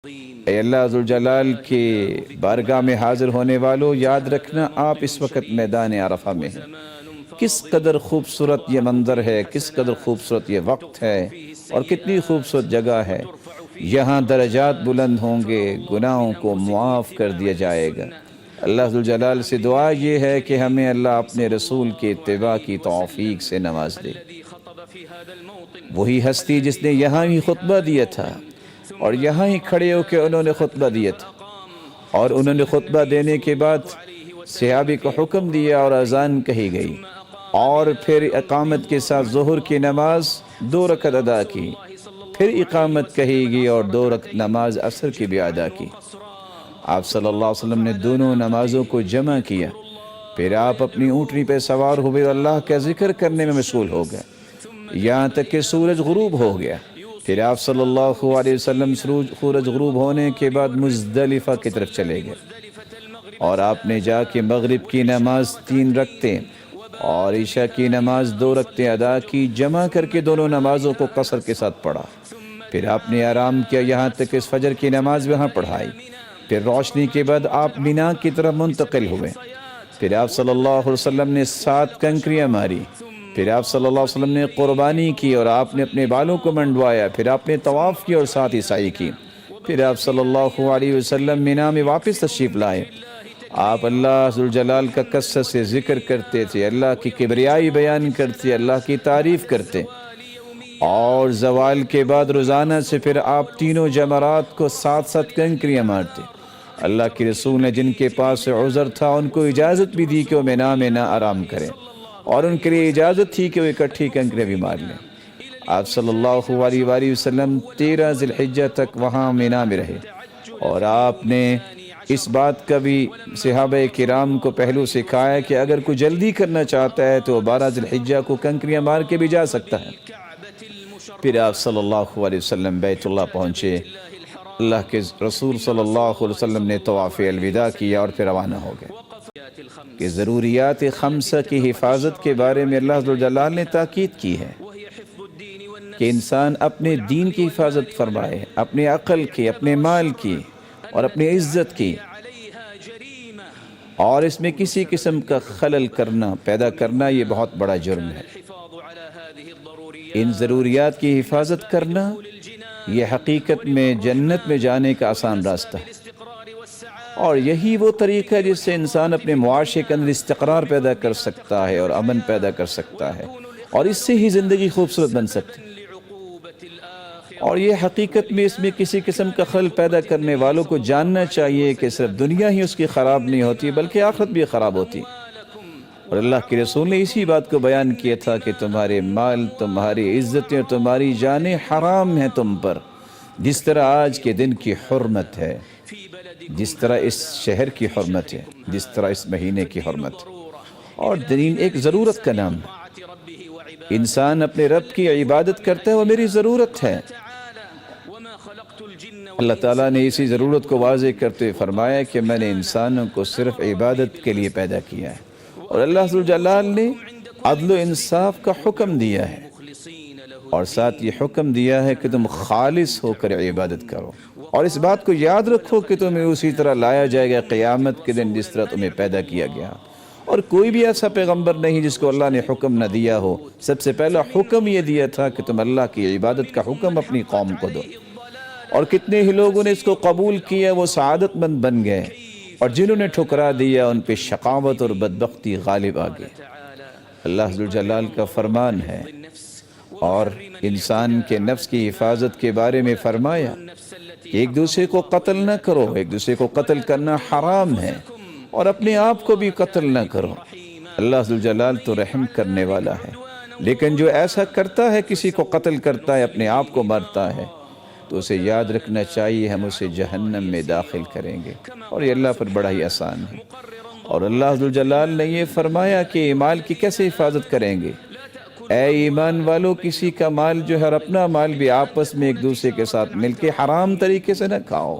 اے اللہ ذوالجلال کے بارگاہ میں حاضر ہونے والوں، یاد رکھنا آپ اس وقت میدان عرفہ میں ہیں۔ کس قدر خوبصورت یہ منظر ہے، کس قدر خوبصورت یہ وقت ہے، اور کتنی خوبصورت جگہ ہے۔ یہاں درجات بلند ہوں گے، گناہوں کو معاف کر دیا جائے گا۔ اللہ ذوالجلال سے دعا یہ ہے کہ ہمیں اللہ اپنے رسول کے اتباع کی توفیق سے نواز دے۔ وہی ہستی جس نے یہاں ہی خطبہ دیا تھا، اور یہاں ہی کھڑے ہو کے انہوں نے خطبہ دیا تھا، اور انہوں نے خطبہ دینے کے بعد صحابی کو حکم دیا اور اذان کہی گئی، اور پھر اقامت کے ساتھ ظہر کی نماز 2 رکعت ادا کی، پھر اقامت کہی گئی اور 2 رکعت نماز عصر کی بھی ادا کی۔ آپ صلی اللہ علیہ وسلم نے دونوں نمازوں کو جمع کیا، پھر آپ اپنی اونٹنی پہ سوار ہوئے اور اللہ کا ذکر کرنے میں مشغول ہو گئے یہاں تک کہ سورج غروب ہو گیا۔ پھر آپ صلی اللہ علیہ وسلم سورج غروب ہونے کے بعد مزدلفہ کی طرف چلے گئے، اور آپ نے جا کے مغرب کی نماز 3 رکعتیں اور عشاء کی نماز 2 رکعتیں ادا کی، جمع کر کے دونوں نمازوں کو قصر کے ساتھ پڑھا۔ پھر آپ نے آرام کیا یہاں تک کہ فجر کی نماز وہاں پڑھائی۔ پھر روشنی کے بعد آپ مینا کی طرف منتقل ہوئے۔ پھر آپ صلی اللہ علیہ وسلم نے 7 کنکریاں ماری۔ پھر آپ صلی اللہ علیہ وسلم نے قربانی کی اور آپ نے اپنے بالوں کو منڈوایا۔ پھر آپ نے طواف کیا اور ساتھ ہی سعی کی۔ پھر آپ صلی اللہ علیہ وسلم مینا میں واپس تشریف لائے۔ آپ اللہ ذوالجلال کا کثرت سے ذکر کرتے تھے، اللہ کی کبریائی بیان کرتے، اللہ کی تعریف کرتے، اور زوال کے بعد روزانہ سے پھر آپ تینوں جمرات کو 7 کنکریاں مارتے۔ اللہ کے رسول نے جن کے پاس عذر تھا ان کو اجازت بھی دی کہ وہ مینا میں نہ آرام کریں، اور ان کے لیے اجازت تھی کہ وہ اکٹھی کنکریاں بھی مار لیں۔ آپ صلی اللہ علیہ وآلہ وسلم 13 ذی الحجہ تک وہاں مینا میں رہے، اور آپ نے اس بات کا بھی صحابہ کرام کو پہلو سکھایا کہ اگر کوئی جلدی کرنا چاہتا ہے تو 12 ذی الحجہ کو کنکریاں مار کے بھی جا سکتا ہے۔ پھر آپ صلی اللہ علیہ وسلم بیت اللہ پہنچے۔ اللہ کے رسول صلی اللہ علیہ وسلم نے طواف الوداع کیا اور پھر روانہ ہو گئے کہ ضروریات 5 کی حفاظت کے بارے میں اللہ ذوالجلال نے تاکید کی ہے کہ انسان اپنے دین کی حفاظت فرمائے، اپنے عقل کی، اپنے مال کی اور اپنی عزت کی، اور اس میں کسی قسم کا خلل کرنا، پیدا کرنا، یہ بہت بڑا جرم ہے۔ ان ضروریات کی حفاظت کرنا یہ حقیقت میں جنت میں جانے کا آسان راستہ ہے، اور یہی وہ طریقہ ہے جس سے انسان اپنے معاشرے کے اندر استقرار پیدا کر سکتا ہے اور امن پیدا کر سکتا ہے، اور اس سے ہی زندگی خوبصورت بن سکتی ہے۔ اور یہ حقیقت میں اس میں کسی قسم کا خلل پیدا کرنے والوں کو جاننا چاہیے کہ صرف دنیا ہی اس کی خراب نہیں ہوتی بلکہ آخرت بھی خراب ہوتی، اور اللہ کے رسول نے اسی بات کو بیان کیا تھا کہ تمہارے مال، تمہاری عزتیں اور تمہاری جانیں حرام ہیں تم پر، جس طرح آج کے دن کی حرمت ہے، جس طرح اس شہر کی حرمت ہے، جس طرح اس مہینے کی حرمت ہے۔ اور دین ایک ضرورت کا نام ہے۔ انسان اپنے رب کی عبادت کرتا ہے، وہ میری ضرورت ہے۔ اللہ تعالیٰ نے اسی ضرورت کو واضح کرتے ہوئے فرمایا کہ میں نے انسانوں کو صرف عبادت کے لیے پیدا کیا ہے، اور اللہ ذوالجلال نے عدل و انصاف کا حکم دیا ہے، اور ساتھ یہ حکم دیا ہے کہ تم خالص ہو کر عبادت کرو، اور اس بات کو یاد رکھو کہ تمہیں اسی طرح لایا جائے گا قیامت کے دن جس طرح تمہیں پیدا کیا گیا۔ اور کوئی بھی ایسا پیغمبر نہیں جس کو اللہ نے حکم نہ دیا ہو۔ سب سے پہلا حکم یہ دیا تھا کہ تم اللہ کی عبادت کا حکم اپنی قوم کو دو، اور کتنے ہی لوگوں نے اس کو قبول کیا، وہ سعادت مند بن گئے، اور جنہوں نے ٹھکرا دیا ان پہ شقاوت اور بدبختی غالب آ گئی۔ اللہ ذوالجلال کا فرمان ہے، اور انسان کے نفس کی حفاظت کے بارے میں فرمایا کہ ایک دوسرے کو قتل نہ کرو، ایک دوسرے کو قتل کرنا حرام ہے، اور اپنے آپ کو بھی قتل نہ کرو۔ اللہ ذوالجلال تو رحم کرنے والا ہے، لیکن جو ایسا کرتا ہے، کسی کو قتل کرتا ہے، اپنے آپ کو مرتا ہے، تو اسے یاد رکھنا چاہیے ہم اسے جہنم میں داخل کریں گے، اور یہ اللہ پر بڑا ہی آسان ہے۔ اور اللہ ذوالجلال نے یہ فرمایا کہ مال کی کیسے حفاظت کریں گے؟ اے ایمان والو، کسی کا مال جو ہے اور اپنا مال بھی آپس میں ایک دوسرے کے ساتھ مل کے حرام طریقے سے نہ کھاؤ۔